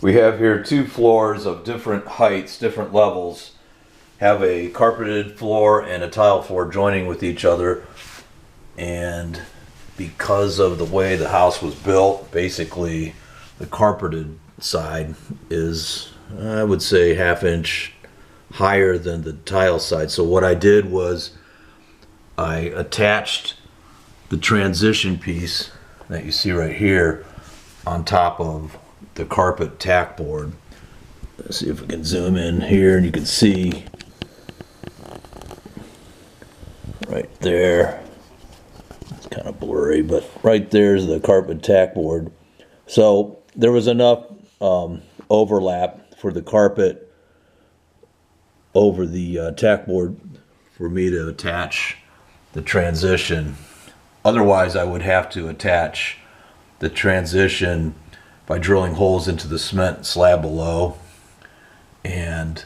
We have here two floors of different heights, different levels. Have a carpeted floor and a tile floor joining with each other. And because of the way the house was built, basically the carpeted side is, I would say, ½ inch higher than the tile side. So what I did was I attached the transition piece that you see right here on top of the carpet tack board. Let's see if we can zoom in here and you can see right there. It's kind of blurry, but right there's the carpet tack board. So there was enough overlap for the carpet over the tack board for me to attach the transition. Otherwise, I would have to attach the transition by drilling holes into the cement slab below and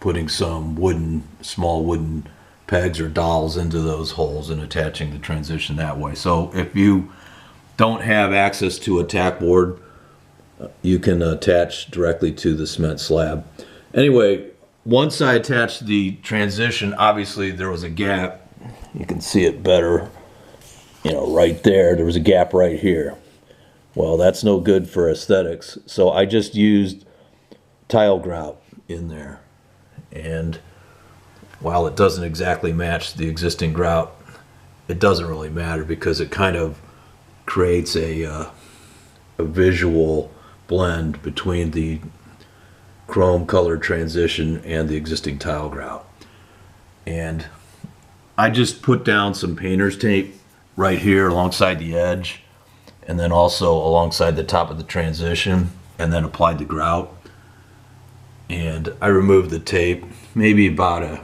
putting some small wooden pegs or dowels into those holes and attaching the transition that way. So if you don't have access to a tack board, you can attach directly to the cement slab. Anyway, once I attached the transition, obviously there was a gap. You can see it better, right there. There was a gap right here. Well, that's no good for aesthetics. So I just used tile grout in there. And while it doesn't exactly match the existing grout, it doesn't really matter because it kind of creates a visual blend between the chrome colored transition and the existing tile grout. And I just put down some painter's tape right here alongside the edge and then also alongside the top of the transition and then applied the grout. And I removed the tape maybe about a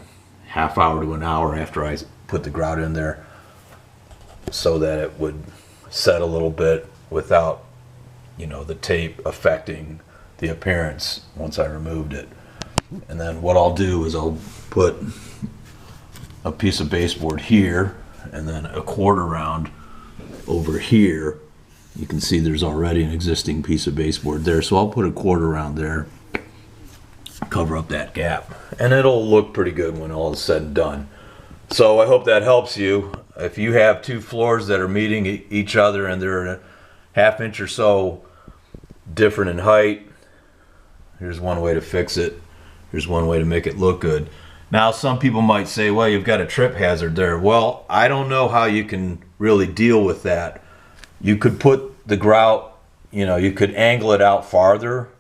½ hour to an hour after I put the grout in there so that it would set a little bit without the tape affecting the appearance once I removed it. And then what I'll do is I'll put a piece of baseboard here and then a quarter round over here. You can see there's already an existing piece of baseboard there, so I'll put a quarter round there, cover up that gap, and it'll look pretty good when all is said and done. So I hope that helps you. If you have two floors that are meeting each other and they're a ½ inch or so different in height, here's one way to fix it. Here's one way to make it look good. Now, some people might say, well, you've got a trip hazard there. Well, I don't know how you can really deal with that. You could put the grout, you could angle it out farther,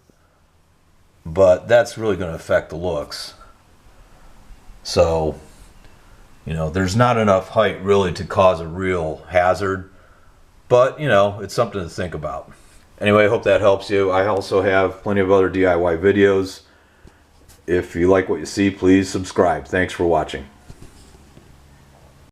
but that's really going to affect the looks. So, there's not enough height really to cause a real hazard, but, it's something to think about. Anyway, I hope that helps you. I also have plenty of other DIY videos. If you like what you see, please subscribe. Thanks for watching.